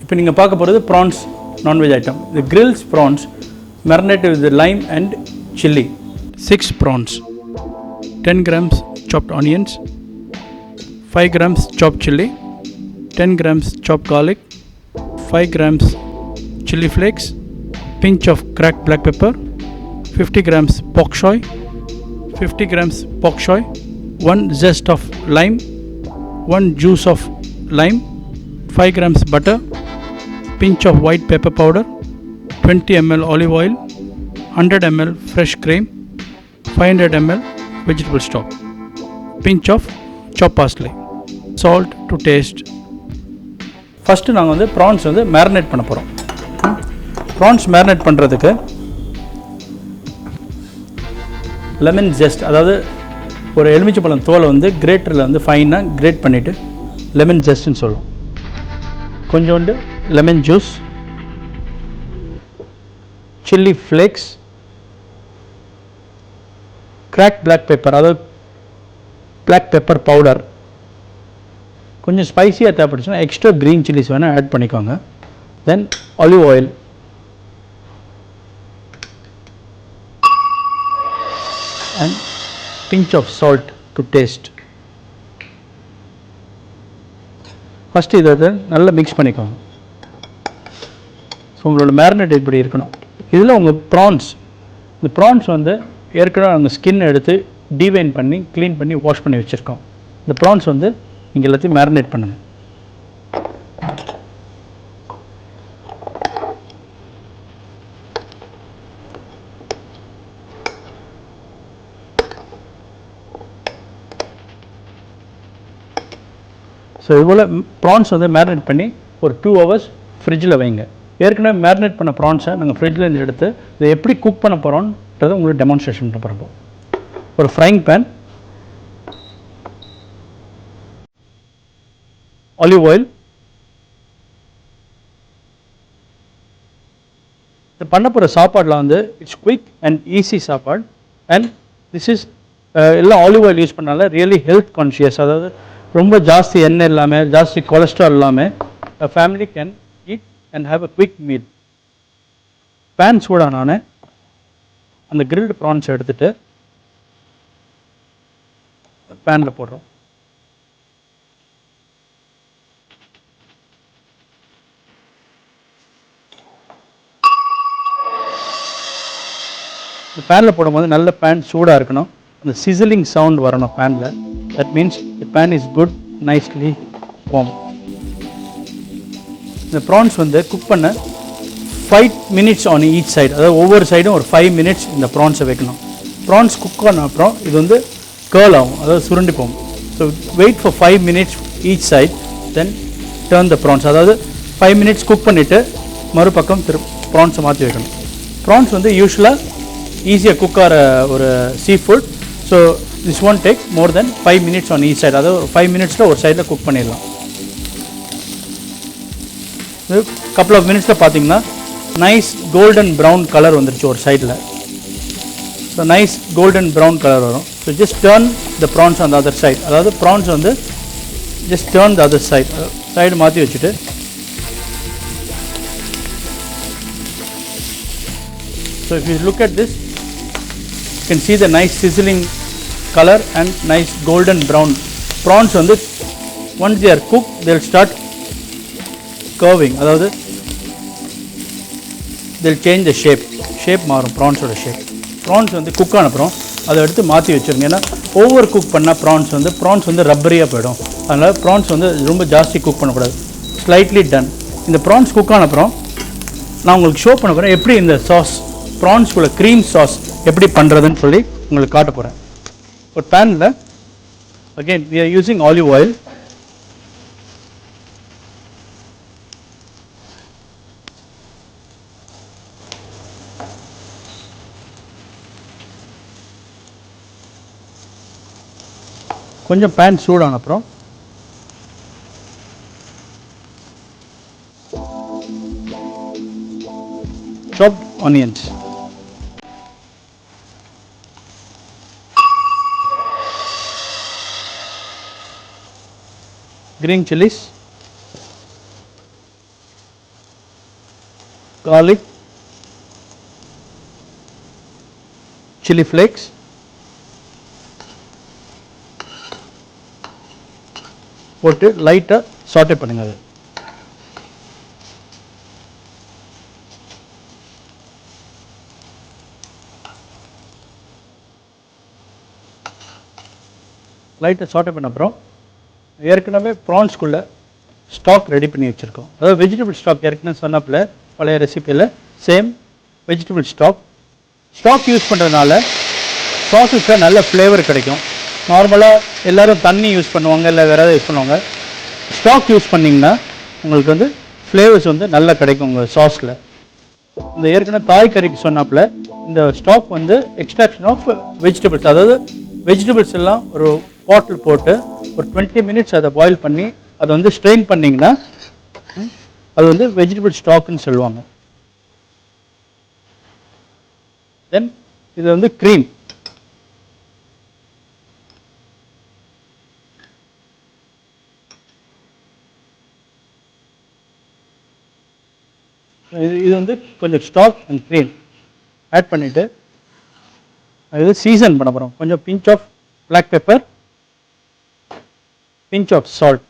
இப்போ நீங்கள் பார்க்க போகிறது prawns non veg item. The grills prawns marinated with the lime and chili. 6 prawns, 10 grams chopped onions, 5 grams chopped chili, 10 grams chopped garlic, 5 grams chili flakes, pinch of cracked black pepper, 50 grams bok choy, 50 grams bok choy, 1 zest of lime, 1 juice of lime, 5 grams butter, pinch of white pepper powder, 20 ml olive oil, 100 ml fresh cream, 500 ml vegetable stock, pinch of chopped parsley, salt to taste. First நாங்கள் வந்து prawns வந்து marinate பண்ண போகிறோம். Prawns marinate பண்ணுறதுக்கு lemon just, அதாவது ஒரு எலுமிச்சைப்பழம் தோலை வந்து கிரேட்டரில் வந்து ஃபைனாக கிரேட் பண்ணிவிட்டு லெமன் ஜெஸ்ட்னு சொல்லுவோம். கொஞ்சோண்டு lemon juice, chilli flakes, crack black pepper, அதாவது பிளாக் பெப்பர் பவுடர். கொஞ்சம் ஸ்பைஸியாக தேவைப்படுச்சுன்னா எக்ஸ்ட்ரா க்ரீன் சில்லிஸ் வேணால் ஆட் பண்ணிக்கோங்க. Then olive oil, and pinch of salt to taste. First இதை நல்லா மிக்ஸ் பண்ணிக்கோங்க. ஸோ உங்களோட மேரினேட் இப்படி இருக்கணும். இதில் உங்கள் ப்ரான்ஸ், இந்த ப்ரான்ஸ் வந்து ஏற்கனவே அவங்க ஸ்கின் எடுத்து டீவைன் பண்ணி க்ளீன் பண்ணி வாஷ் பண்ணி வச்சுருக்கோம். இந்த ப்ரான்ஸ் வந்து நீங்கள் எல்லாத்தையும் மேரினேட் பண்ணுங்கள். ஸோ இதுபோல் ப்ரான்ஸ் வந்து மேரினேட் பண்ணி ஒரு 2 hours ஃப்ரிட்ஜில் வைங்க. ஏற்கனவே மேரினேட் பண்ண ப்ரான்ஸை நாங்கள் ஃப்ரிட்ஜில் எடுத்து இதை எப்படி குக் பண்ண போகிறோன்றதை உங்களுக்கு டெமான்ஸ்ட்ரேஷன் பண்ண போகிறோம். ஒரு ஃப்ரைங் பேன், ஆலிவ் ஆயில். இது பண்ண போகிற சாப்பாடில் வந்து இட்ஸ் குயிக் அண்ட் ஈஸி சாப்பாடு. அண்ட் திஸ் இஸ் எல்லாம் ஆலிவ் ஆயில் யூஸ் பண்ணால ரியலி ஹெல்த் கான்ஷியஸ், அதாவது ரொம்ப ஜாஸ்தி எண்ணெய் இல்லாமல் ஜாஸ்தி கொலஸ்ட்ரால் இல்லாமல் family can eat and have a quick meal. Pan சூடானானே அந்த கிரில்டு ப்ரான்ஸ் எடுத்துகிட்டு பேனில் போடுறோம். இந்த பேனில் போடும்போது நல்ல பேன் சூடாக இருக்கணும். அந்த சிசிலிங் சவுண்ட் வரணும் பேனில். That means the pan is good, nicely warm. இந்த ப்ரான்ஸ் வந்து குக் பண்ண 5 minutes ஆன் ஈச் சைடு, அதாவது ஒவ்வொரு சைடும் ஒரு 5 minutes இந்த ப்ரான்ஸை வைக்கணும். ப்ரான்ஸ் குக் பண்ண அப்புறம் இது வந்து கேர்ல் ஆகும், அதாவது சுருண்டி போகும். So wait for 5 minutes each side, then turn the prawns. அதாவது 5 minutes குக் பண்ணிவிட்டு மறுபக்கம் ப்ரான்ஸை மாற்றி வைக்கணும். ப்ரான்ஸ் வந்து யூஸ்வலாக ஈஸியாக குக் ஆகிற ஒரு seafood. So this won't take more then 5 minutes on each side, அதாவது 5 minutes ஒரு சைடில் குக் பண்ணிடலாம். இது கப்புள் ஆஃப் மினிட்ஸில் பார்த்தீங்கன்னா நைஸ் கோல்டன் ப்ரௌன் கலர் வந்துருச்சு ஒரு சைடில். So nice golden brown colour வரும். So just turn the prawns on the other side, அதாவது ப்ரான்ஸ் வந்து just turn the other side மாற்றி வச்சுட்டு so if you look at this, you can see the nice sizzling color and nice golden brown prawns. வந்து once they are cooked they will start curving, அதாவது they will change the shape மாறும் ப்ரான்ஸோட shape. Prawns வந்து cook ஆன அப்புறம் அதை எடுத்து மாற்றி வச்சுருங்க. ஏன்னா ஓவர் குக் பண்ணால் ப்ரான்ஸ் வந்து ரப்பரியாக போயிடும். அதனால் ப்ரான்ஸ் வந்து ரொம்ப ஜாஸ்தி குக் பண்ணக்கூடாது, ஸ்லைட்லி டன். இந்த ப்ரான்ஸ் குக் ஆன அப்புறம் நான் உங்களுக்கு ஷோ பண்ண போகிறேன் எப்படி இந்த சாஸ் ப்ரான்ஸ்குள்ள க்ரீம் சாஸ் எப்படி பண்ணுறதுன்னு சொல்லி உங்களுக்கு காட்ட போகிறேன். ஒரு பேனில் again we are using olive oil. கொஞ்சம் பேன் சூடான அப்புறம் chopped onions, green chilies, garlic, chili flakes, போட்டு லைட்டாக சாட்டே பண்ணுங்க. அது லைட்டாக சாட்டே பண்ண அப்புறம் ஏற்கனவே ப்ரான்ஸ்குள்ளே ஸ்டாக் ரெடி பண்ணி வச்சுருக்கோம். அதாவது வெஜிடபிள் ஸ்டாக் ஏற்கனவே சொன்னப்பில் பழைய ரெசிப்பியில் சேம் வெஜிடபிள் ஸ்டாக் யூஸ் பண்ணுறதுனால சாஸஸில் நல்ல ஃப்ளேவர் கிடைக்கும். நார்மலாக எல்லோரும் தண்ணி யூஸ் பண்ணுவாங்க, இல்லை வேறு ஏதாவது யூஸ் பண்ணுவாங்க. ஸ்டாக் யூஸ் பண்ணிங்கன்னா உங்களுக்கு வந்து ஃப்ளேவர்ஸ் வந்து நல்லா கிடைக்கும் உங்கள் சாஸில். இந்த ஏற்கனவே தாய் கறிக்கு சொன்னாப்பில் இந்த ஸ்டாக் வந்து எக்ஸ்ட்ராக்ஷன் ஆஃப் வெஜிடபிள்ஸ், அதாவது வெஜிடபிள்ஸ் எல்லாம் ஒரு பாட்டில் போட்டு ஒரு 20 மினிட்ஸ் அதை பாயில் பண்ணி அதை வந்து ஸ்ட்ரெயின் பண்ணிங்கன்னா அது வந்து வெஜிடபிள் ஸ்டாக்குன்னு சொல்லுவாங்க. தென் இது வந்து க்ரீம். இது வந்து கொஞ்சம் ஸ்டாக் அண்ட் க்ரீம் ஆட் பண்ணிவிட்டு இது சீசன் பண்ண போகிறோம். கொஞ்சம் pinch of black pepper, pinch of salt.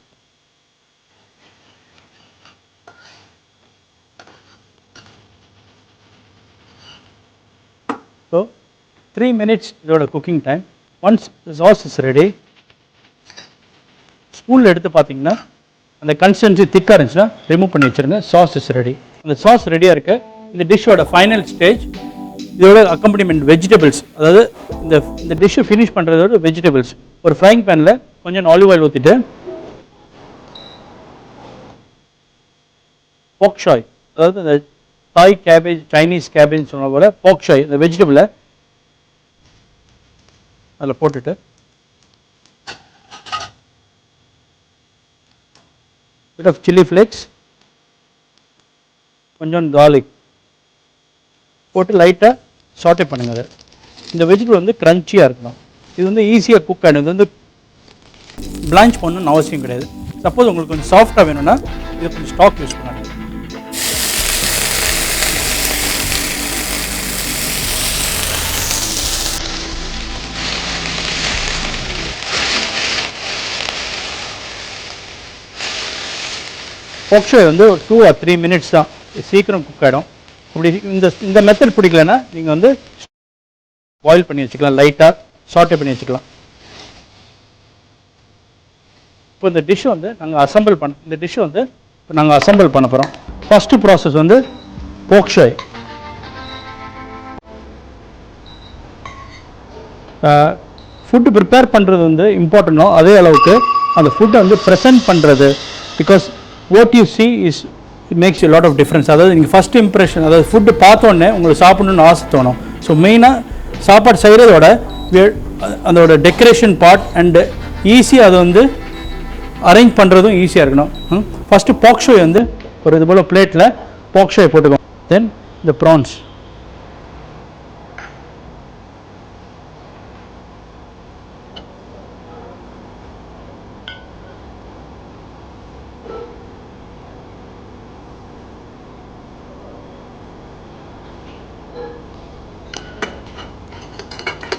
So 3 minutes இதோட cooking time. Once sauce is ready, ஸ்பூனில் எடுத்து பார்த்தீங்கன்னா அந்த கன்சிஸ்டன்சி திக்காக இருந்துச்சுன்னா ரிமூவ் பண்ணி வச்சுருங்க. Sauce is ready. அந்த சாஸ் ரெடியாக இருக்க இந்த டிஷ்ஷோட ஃபைனல் ஸ்டேஜ் இதோட அக்கம்பனிமெண்ட் வெஜிடபிள்ஸ். அதாவது இந்த டிஷ்ஷை ஃபினிஷ் பண்ணுறதோட வெஜிடபிள்ஸ் ஒரு ஃப்ரைங் பேனில் கொஞ்சம் ஆலிவ் ஆயில் ஊற்றிட்டு போக் ஷாய், அதாவது இந்த தாய் கேபேஜ், சைனீஸ் கேபேஜ் சொன்ன போல் போக் ஷாய் இந்த வெஜிடபிளை அதில் போட்டுட்டு bit of chili flakes, கொஞ்சம் garlic போட்டு லைட்டாக சாட்டே பண்ணுங்க. இந்த வெஜிடபிள் வந்து க்ரன்ச்சியாக இருக்கணும். இது வந்து ஈஸியாக குக் ஆகிடும். இது வந்து பிளான்ச் பண்ணணும்னு அவசியம் கிடையாது. சப்போஸ் உங்களுக்கு கொஞ்சம் சாஃப்டாக வேணும்னா இது கொஞ்சம் ஸ்டாக் யூஸ் பண்ணாங்க. போக் ஷாய் வந்து ஒரு 2 or 3 மினிட்ஸ் தான், சீக்கிரம் குக் ஆகிடும். அப்படி இந்த மெத்தட் பிடிக்கலன்னா நீங்கள் வந்து பாயில் பண்ணி வச்சுக்கலாம், லைட்டாக சாட்டே பண்ணி வச்சுக்கலாம். இப்போ இந்த டிஷ்ஷை வந்து நாங்கள் அசம்பிள் பண்ண போகிறோம். ஃபஸ்ட்டு ப்ராசஸ் வந்து போக் ஷாய். ஃபுட்டு ப்ரிப்பேர் பண்ணுறது வந்து இம்பார்ட்டன்ட்டோ அதே அளவுக்கு அந்த ஃபுட்டை வந்து ப்ரெசென்ட் பண்ணுறது. Because what you see is it makes a lot of difference. அதாவது நீங்கள் ஃபஸ்ட் இம்ப்ரெஷன், அதாவது ஃபுட்டு பார்த்தோன்னே உங்களுக்கு சாப்பிடணுன்னு ஆசை தோணும். ஸோ மெயினாக சாப்பாடு செய்கிறதோட அதோட டெக்கரேஷன் பார்ட் அண்டு ஈஸியாக அதை வந்து அரேஞ்ச் பண்ணுறதும் ஈஸியாக இருக்கணும். ஃபஸ்ட்டு போக் ஷாய் வந்து ஒரு இது போல் பிளேட்டில் போக் ஷாய் போட்டுக்கோங்க. தென் இந்த ப்ரான்ஸ்,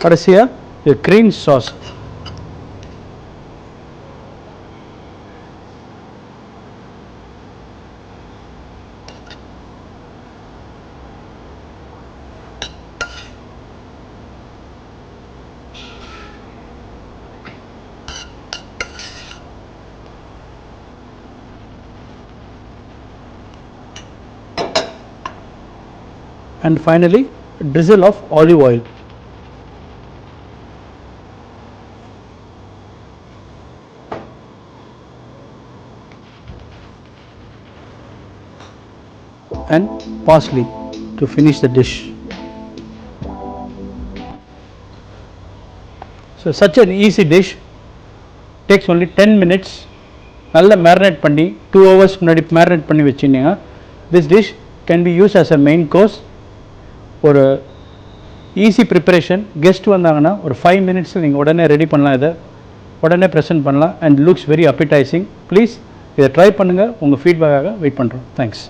கடைசியாக green sauce. And finally, a drizzle of olive oil. And parsley to finish the dish. So such an easy dish, takes only 10 minutes. நல்லா மேரினேட் பண்ணி 2 hours முன்னாடி மேரினேட் பண்ணி வச்சுருந்தீங்க. This dish can be used as a main course. ஒரு easy preparation. Guest வந்தாங்கன்னா ஒரு 5 மினிட்ஸில் நீங்கள் உடனே ரெடி பண்ணலாம், இதை உடனே ப்ரெசென்ட் பண்ணலாம். And looks very appetising. Please இதை ட்ரை பண்ணுங்கள். உங்கள் ஃபீட்பேக்காக வெயிட் பண்ணுறோம். தேங்க்ஸ்.